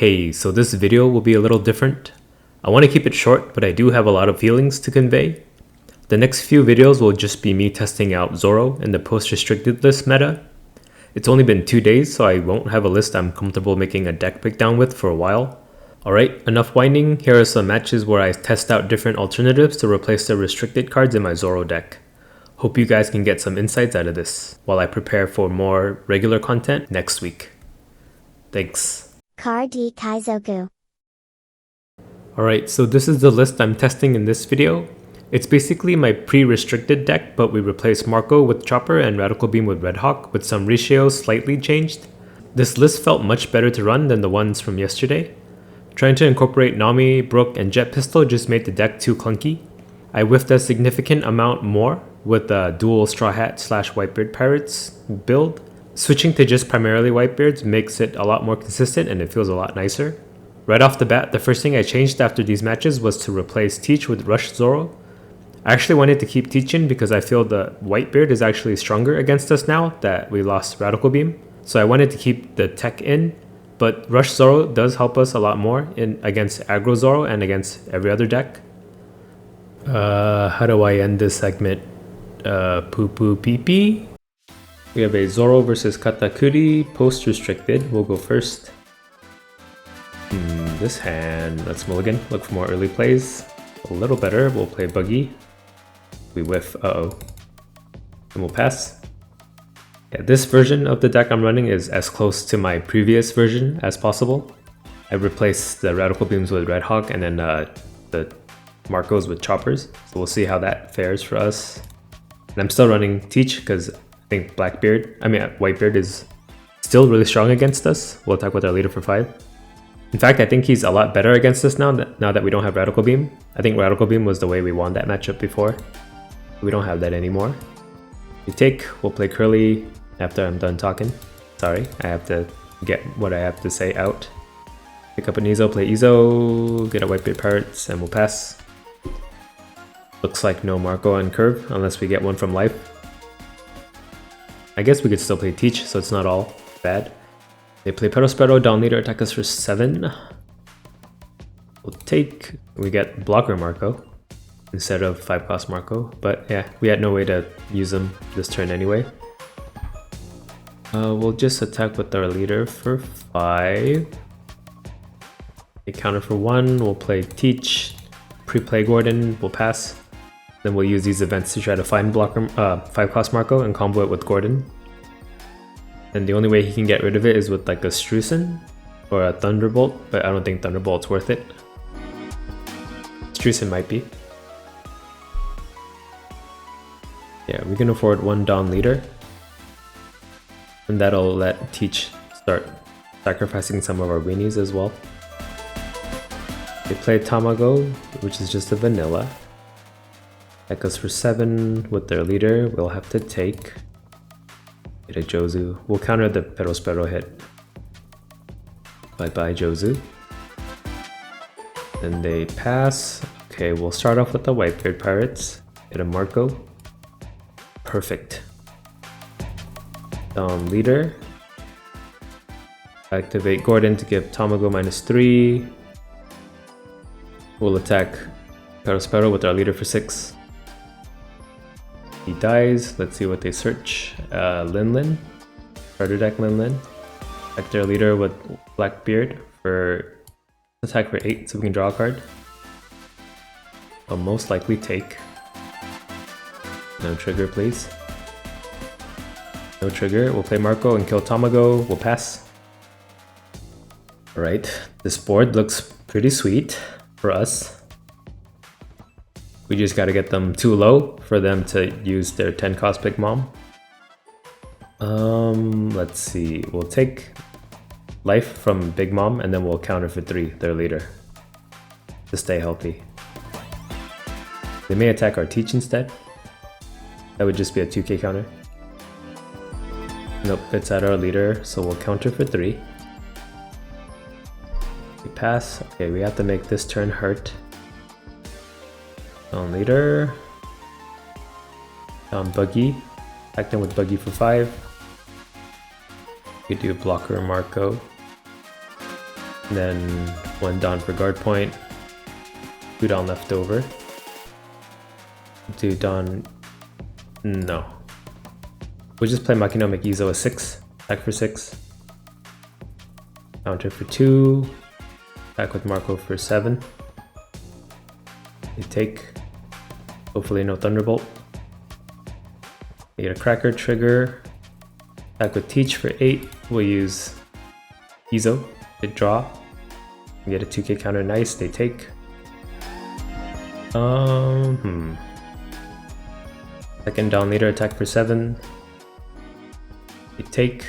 Hey, so this video will be a little different. I want to keep it short, but I do have a lot of feelings to convey. The next few videos will just be me testing out Zoro in the post-restricted list meta. It's only been 2 days, so I won't have a list I'm comfortable making a deck breakdown with for a while. Alright, enough whining. Here are some matches where I test out different alternatives to replace the restricted cards in my Zoro deck. Hope you guys can get some insights out of this while I prepare for more regular content next week. Thanks. Card Kaizoku. Alright, so this is the list I'm testing in this video. It's basically my pre-restricted deck, but we replaced Marco with Chopper and Radical Beam with Red Hawk with some ratios slightly changed. This list felt much better to run than the ones from yesterday. Trying to incorporate Nami, Brook, and Jet Pistol just made the deck too clunky. I whiffed a significant amount more with the dual Straw Hat / Whitebeard Pirates build. Switching to just primarily Whitebeards makes it a lot more consistent and it feels a lot nicer. Right off the bat, the first thing I changed after these matches was to replace Teach with Rush Zoro. I actually wanted to keep Teachin because I feel the Whitebeard is actually stronger against us now that we lost Radical Beam. So I wanted to keep the tech in, but Rush Zoro does help us a lot more against Aggro Zoro and against every other deck. How do I end this segment? Poo poo pee pee? We have a Zoro versus Katakuri post-restricted. We'll go first. This hand, let's mulligan. Look for more early plays. A little better, we'll play Buggy. We whiff, and we'll pass. Yeah, this version of the deck I'm running is as close to my previous version as possible. I replaced the Radical Beams with Red Hawk and then the Marcos with Choppers. So we'll see how that fares for us. And I'm still running Teach because I think Whitebeard is still really strong against us. We'll attack with our leader for 5. In fact, I think he's a lot better against us now that we don't have Radical Beam. I think Radical Beam was the way we won that matchup before. We don't have that anymore. We take, we'll play Curly after I'm done talking. Sorry, I have to get what I have to say out. Pick up an Ezo, play Ezo, get a Whitebeard Pirates, and we'll pass. Looks like no Marco on curve, unless we get one from life. I guess we could still play Teach, so it's not all bad. They play Perospero, down leader, attack us for 7. We'll take, we get blocker Marco instead of 5 cost Marco, but yeah, we had no way to use them this turn anyway. We'll just attack with our leader for 5. They counter for 1, we'll play Teach, pre-play Gordon, we'll pass. Then we'll use these events to try to find blocker 5 cost Marco and combo it with Gordon. And the only way he can get rid of it is with like a Strucin or a Thunderbolt, but I don't think Thunderbolt's worth it. Strucin might be. Yeah, we can afford 1 Dawn Leader. And that'll let Teach start sacrificing some of our weenies as well. They play Tamago, which is just a vanilla. That goes for 7 with their leader. We'll have to take. Get a Jozu. We'll counter the Perospero hit. Bye-bye, Jozu. Then they pass. Okay, we'll start off with the Whitebeard Pirates. Get a Marco. Perfect. Leader. Activate Gordon to give Tamago -3. We'll attack Perospero with our leader for 6. He dies. Let's see what they search. Lin. Starter deck Lin. Attack their leader with Blackbeard for attack for 8, so we can draw a card. I'll most likely take. No trigger, please. No trigger. We'll play Marco and kill Tamago. We'll pass. Alright, this board looks pretty sweet for us. We just gotta get them too low for them to use their 10 cost Big Mom. Let's see. We'll take life from Big Mom and then we'll counter for 3, their leader, to stay healthy. They may attack our Teach instead. That would just be a 2k counter. Nope, it's at our leader, so we'll counter for 3. We pass. Okay, we have to make this turn hurt. On leader. Buggy. Attack them with Buggy for 5. We could do a blocker Marco. And then 1 Dawn for guard point. 2 Dawn left over. 2 Dawn. No. We'll just play Makino, make Izo a 6. Attack for 6. Counter for 2. Attack with Marco for 7. You take. Hopefully no Thunderbolt. You get a Cracker trigger. Attack with Teach for 8. We'll use Izo to draw. We get a 2k counter, nice, they take. Second down leader, attack for 7. They take.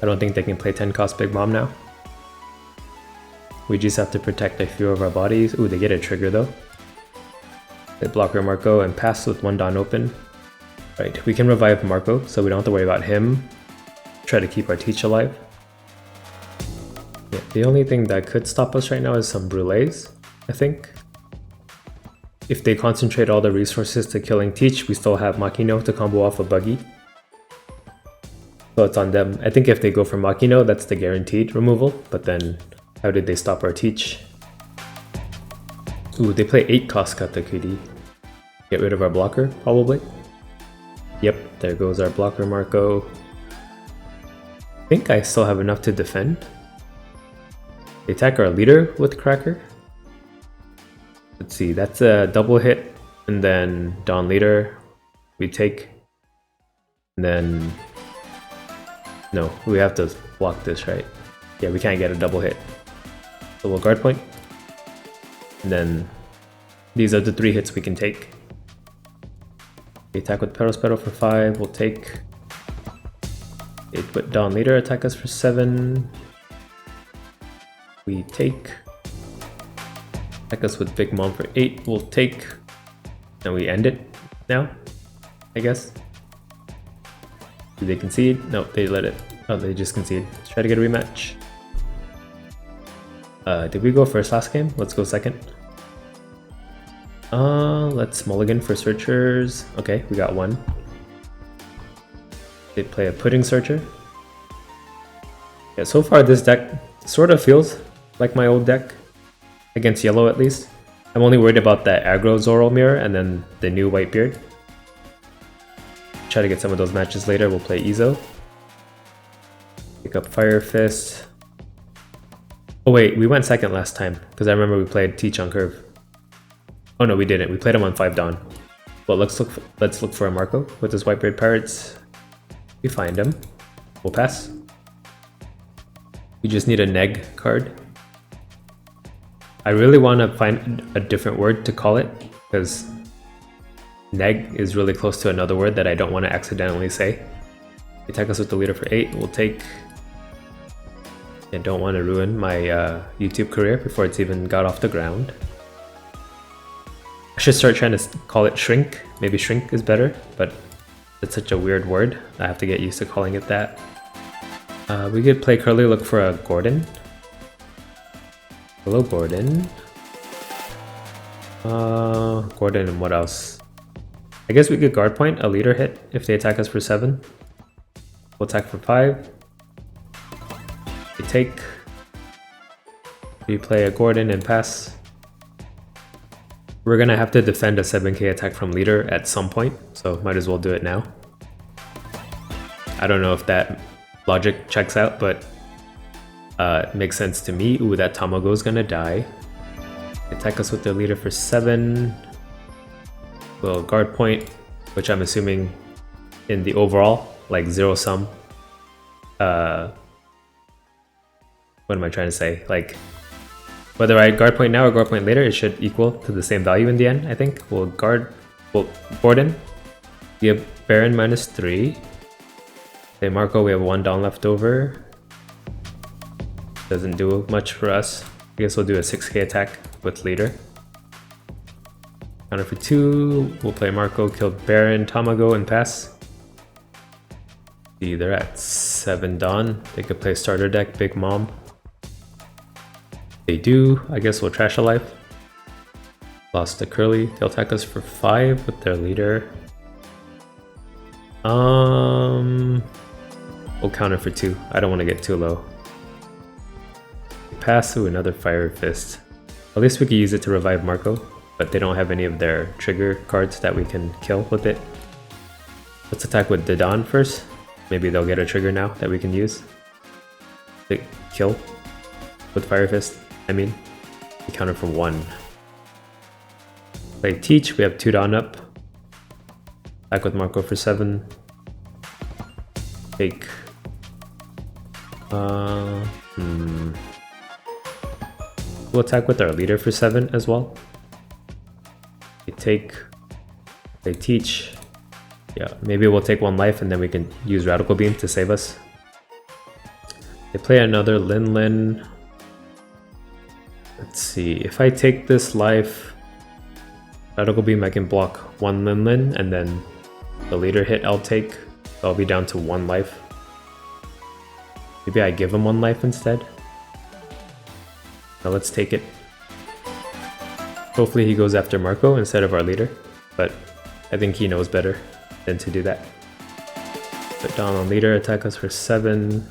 I don't think they can play 10 cost Big Mom now. We just have to protect a few of our bodies. Ooh, they get a trigger though. They block our Marco and pass with 1 Dawn open. Right, we can revive Marco, so we don't have to worry about him. Try to keep our Teach alive. Yeah, the only thing that could stop us right now is some Brûlés, I think. If they concentrate all the resources to killing Teach, we still have Makino to combo off a Buggy. So it's on them. I think if they go for Makino, that's the guaranteed removal, but then how did they stop our Teach? Ooh, they play 8 cost Katakuri. Get rid of our blocker, probably. Yep, there goes our blocker Marco. I think I still have enough to defend. They attack our leader with Cracker. Let's see, that's a double hit, and then Dawn leader, we take, and then, no, we have to block this, right? Yeah, we can't get a double hit. So we'll guard point, and then these are the 3 hits we can take. We attack with Perospero for 5, we'll take. They put Dawn leader, attack us for 7. We take. Attack us with Big Mom for 8, we'll take. And we end it now, I guess. Did they concede? No, they let it. Oh, they just concede. Let's try to get a rematch. Did we go first last game? Let's go second. Let's mulligan for searchers. Okay, we got 1. They play a Pudding Searcher. Yeah, so far this deck sort of feels like my old deck. Against yellow at least. I'm only worried about that aggro Zoro mirror and then the new Whitebeard. Try to get some of those matches later. We'll play Izo. Pick up Fire Fist. Oh wait, we went second last time because I remember we played Teach on curve. Oh no, we didn't. We played him on 5 Dawn. Well, let's look for a Marco with his Whitebeard Pirates. We find him. We'll pass. We just need a neg card. I really want to find a different word to call it because neg is really close to another word that I don't want to accidentally say. Attack us with the leader for 8. We'll take. I don't want to ruin my YouTube career before it's even got off the ground. I should start trying to call it shrink. Maybe shrink is better, but it's such a weird word. I have to get used to calling it that. We could play Curly, look for a Gordon. Hello, Gordon. Gordon and what else? I guess we could guard point a leader hit if they attack us for 7. We'll attack for 5. We take. We play a Gordon and pass. We're gonna have to defend a 7k attack from leader at some point, so might as well do it now. I don't know if that logic checks out, but it makes sense to me. Ooh, that Tamago's gonna die. Attack us with their leader for 7. We'll guard point, which I'm assuming in the overall, like 0 sum. What am I trying to say? Like, whether I guard point now or guard point later, it should equal to the same value in the end, I think. We'll Gordon. Give Baron -3. Okay, Marco, we have 1 down left over. Doesn't do much for us. I guess we'll do a 6k attack with leader. Counter for 2. We'll play Marco, kill Baron, Tamago, and pass. See, they're at 7 Dawn. They could play starter deck, Big Mom. They do. I guess we'll trash a life. Lost to Curly. They'll attack us for 5 with their leader. We'll counter for 2. I don't want to get too low. pass. Ooh, another Fire Fist. At least we can use it to revive Marco, but they don't have any of their trigger cards that we can kill with it. Let's attack with Dodon first. Maybe they'll get a trigger now that we can use to kill with Fire Fist. I mean, we counter for 1. Play Teach, we have 2 Dawn up. Attack with Marco for 7. Take. We'll attack with our leader for 7 as well. They take. They Teach. Yeah, maybe we'll take 1 life and then we can use Radical Beam to save us. They play another Lin Lin. Let's see, if I take this life, Radical Beam I can block 1 Lin Lin and then the leader hit I'll take, so I'll be down to 1 life. Maybe I give him 1 life instead. Now let's take it. Hopefully he goes after Marco instead of our leader, but I think he knows better than to do that. Put down on leader, attack us for 7.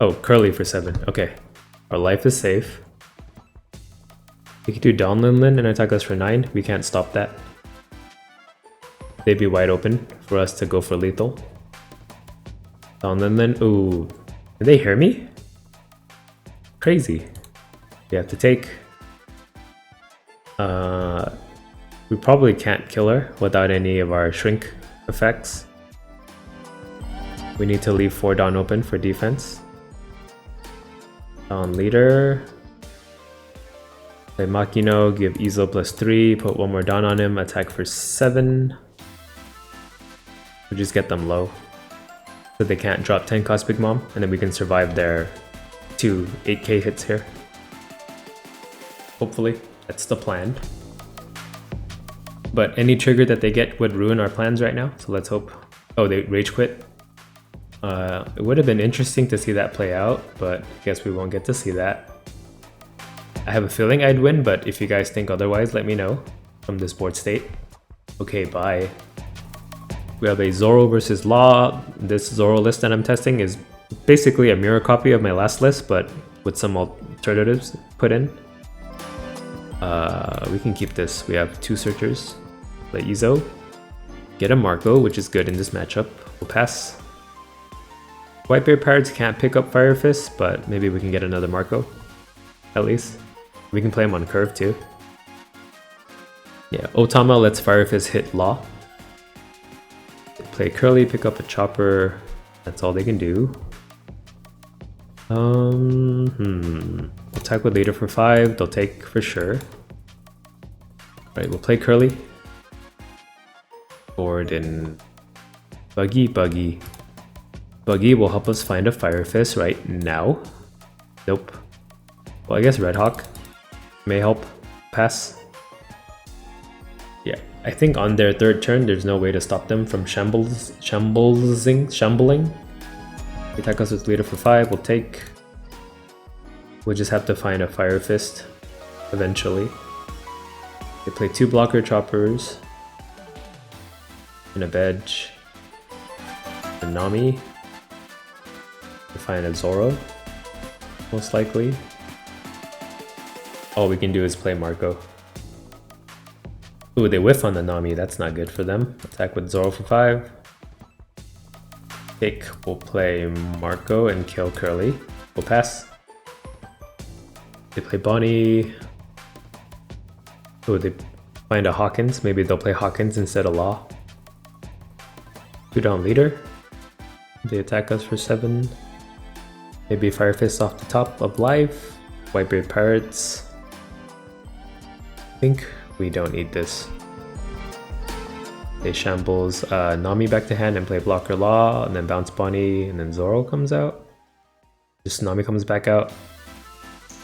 Oh, Curly for 7. Okay. Our life is safe. We could do Dawn Lin Lin and attack us for 9. We can't stop that. They'd be wide open for us to go for lethal. Dawn Lin Lin. Ooh. Did they hear me? Crazy. We have to take. We probably can't kill her without any of our shrink effects. We need to leave 4 Dawn open for defense. Dawn leader. Play Makino, give Izo +3, put 1 more Dawn on him, attack for 7. We'll just get them low. So they can't drop 10 Cosmic Mom, and then we can survive their 2 8k hits here. Hopefully, that's the plan. But any trigger that they get would ruin our plans right now, so let's hope. Oh, they rage quit. It would have been interesting to see that play out, but I guess we won't get to see that. I have a feeling I'd win, but if you guys think otherwise, let me know from this board state. Okay, bye. We have a Zoro versus Law. This Zoro list that I'm testing is basically a mirror copy of my last list, but with some alternatives put in. We can keep this. We have 2 searchers. Play Izo. Get a Marco, which is good in this matchup. We'll pass. Whitebeard Pirates can't pick up Fire Fist, but maybe we can get another Marco. At least. We can play him on curve too. Yeah, Otama lets Fire Fist hit Law. They play Curly, pick up a Chopper. That's all they can do. Attack with leader for 5. They'll take for sure. Right, we'll play Curly. Board in Buggy. Buggy will help us find a Fire Fist right now. Nope. Well, I guess Red Hawk may help. Pass. Yeah, I think on their 3rd turn, there's no way to stop them from shambling. They attack us with leader for 5. We'll take. We'll just have to find a Fire Fist eventually. They play 2 blocker choppers. And a Bedge. A Nami. We find a Zoro. Most likely. All we can do is play Marco. Ooh, they whiff on the Nami. That's not good for them. Attack with Zoro for 5. Take. We'll play Marco and kill Curly. We'll pass. They play Bonnie. Oh, they find a Hawkins. Maybe they'll play Hawkins instead of Law. 2 down leader. They attack us for 7. Maybe Fire Fist off the top of life. Whitebeard Pirates. I think we don't need this. They shambles Nami back to hand and play Blocker Law, and then bounce Bonnie, and then Zoro comes out. Just Nami comes back out.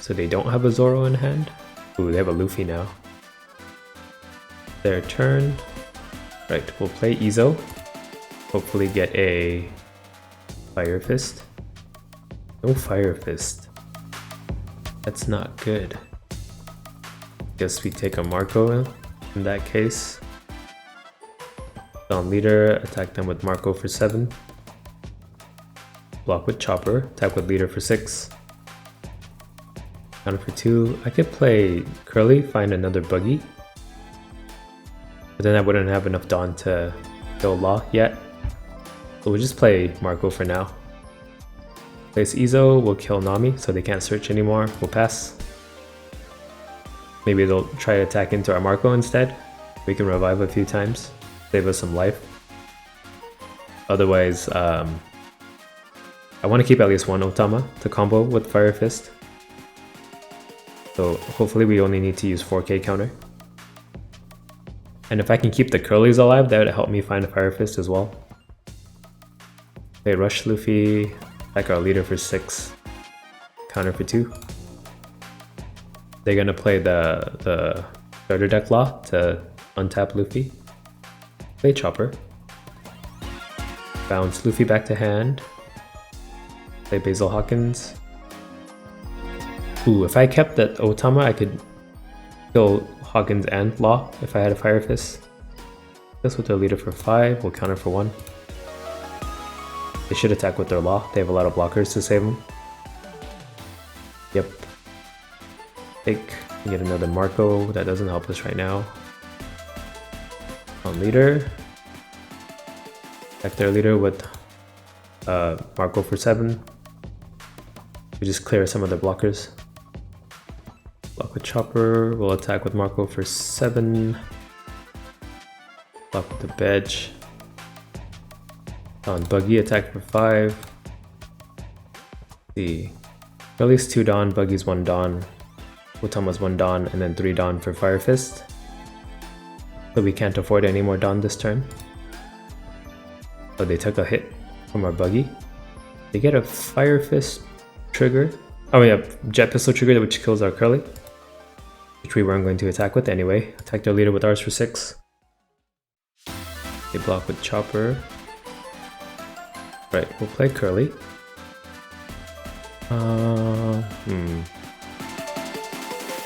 So they don't have a Zoro in hand. Ooh, they have a Luffy now. Their turn. Right, we'll play Izo. Hopefully get a Fire Fist. No Fire Fist. That's not good. Guess we take a Marco in that case. Dawn leader, attack them with Marco for 7. Block with Chopper, attack with leader for 6. Counter for 2. I could play Curly, find another buggy. But then I wouldn't have enough Dawn to kill Law yet. So we'll just play Marco for now. Place Izo, we'll kill Nami so they can't search anymore. We'll pass. Maybe they'll try to attack into our Marco instead. We can revive a few times, save us some life. Otherwise, I want to keep at least one Otama to combo with Fire Fist. So hopefully we only need to use 4k counter. And if I can keep the Curlies alive, that would help me find a Fire Fist as well. Okay, rush Luffy, attack our leader for 6, counter for 2. They're gonna play the starter deck Law to untap Luffy. Play Chopper. Bounce Luffy back to hand. Play Basil Hawkins. Ooh, if I kept that Otama, I could kill Hawkins and Law if I had a Fire Fist. This with their leader for 5, we'll counter for 1. They should attack with their Law, they have a lot of blockers to save them. Yep. Take, get another Marco, that doesn't help us right now. On leader. Attack their leader with Marco for 7. We just clear some of their blockers. Block with Chopper, we'll attack with Marco for 7. Block with the Bedge. On Buggy, attack for 5. Let's see. At least 2 Dawn, Buggy's 1 Dawn. Otama's 1 Dawn, and then 3 Dawn for Fire Fist. So we can't afford any more Dawn this turn. So they took a hit from our Buggy. They get a Fire Fist trigger. Oh yeah, Jet Pistol trigger which kills our Curly. Which we weren't going to attack with anyway. Attack their leader with ours for 6. They block with Chopper. Right, we'll play Curly.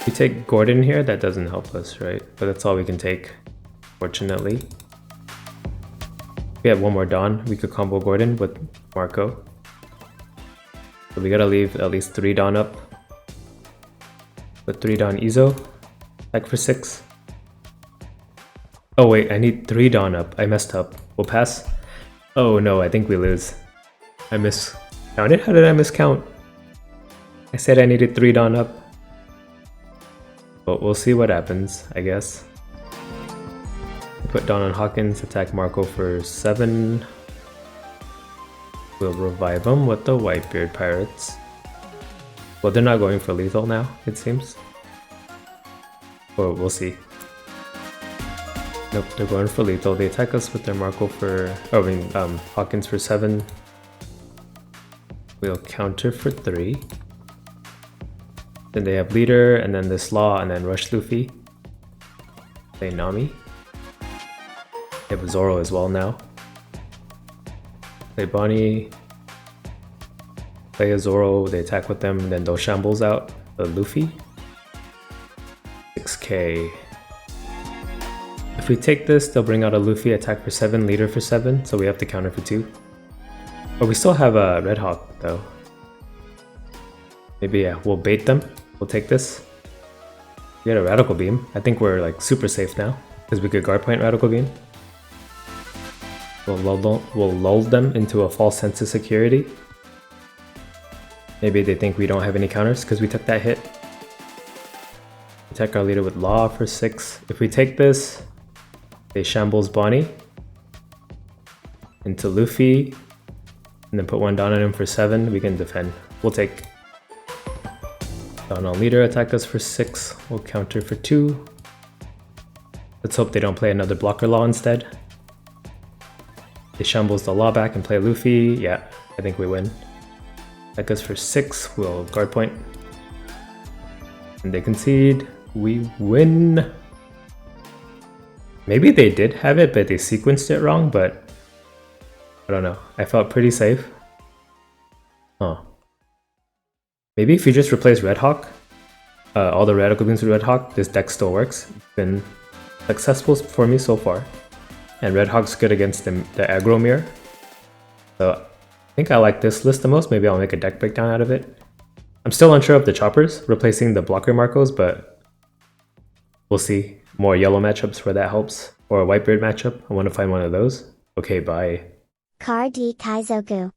We take Gordon here, that doesn't help us, right? But that's all we can take, fortunately. We have 1 more Dawn, we could combo Gordon with Marco. So we gotta leave at least 3 Dawn up. Put 3 Dawn Izo, attack for 6. Oh wait, I need 3 Dawn up, I messed up. We'll pass. Oh no, I think we lose. I miscounted? How did I miscount? I said I needed 3 Dawn up. But we'll see what happens, I guess. Put Dawn on Hawkins, attack Marco for 7. We'll revive him with the Whitebeard Pirates. Well, they're not going for lethal now, it seems. But we'll see. Nope, they're going for lethal. They attack us with their Marco for... Hawkins for 7. We'll counter for 3. Then they have leader, and then this Law, and then rush Luffy. Play Nami. They have Zoro as well now. Play Bonnie. Play a Zoro, they attack with them, and then they'll shambles out the Luffy. 6k. If we take this, they'll bring out a Luffy, attack for 7, leader for 7, so we have to counter for 2. But we still have a Red Hawk though. Maybe yeah, we'll bait them. We'll take this. We got a Radical Beam. I think we're like super safe now because we could guard point Radical Beam. We'll lull them into a false sense of security. Maybe they think we don't have any counters because we took that hit. Attack our leader with Law for 6. If we take this, they shambles Bonnie into Luffy, and then put 1 down on him for 7. We can defend. We'll take Dawn on leader, attack us for 6. We'll counter for 2. Let's hope they don't play another blocker Law instead. They shambles the Law back and play Luffy. Yeah, I think we win. Attack us for 6. We'll guard point. And they concede. We win. Maybe they did have it, but they sequenced it wrong, but I don't know. I felt pretty safe. Huh. Maybe if you just replace Red Hawk, all the Radical Beams with Red Hawk, this deck still works. It's been successful for me so far. And Red Hawk's good against the aggro mirror. So I think I like this list the most. Maybe I'll make a deck breakdown out of it. I'm still unsure of the choppers replacing the blocker Marcos, but we'll see. More yellow matchups where that helps. Or a Whitebeard matchup. I want to find one of those. Okay, bye. Car D Kaizoku.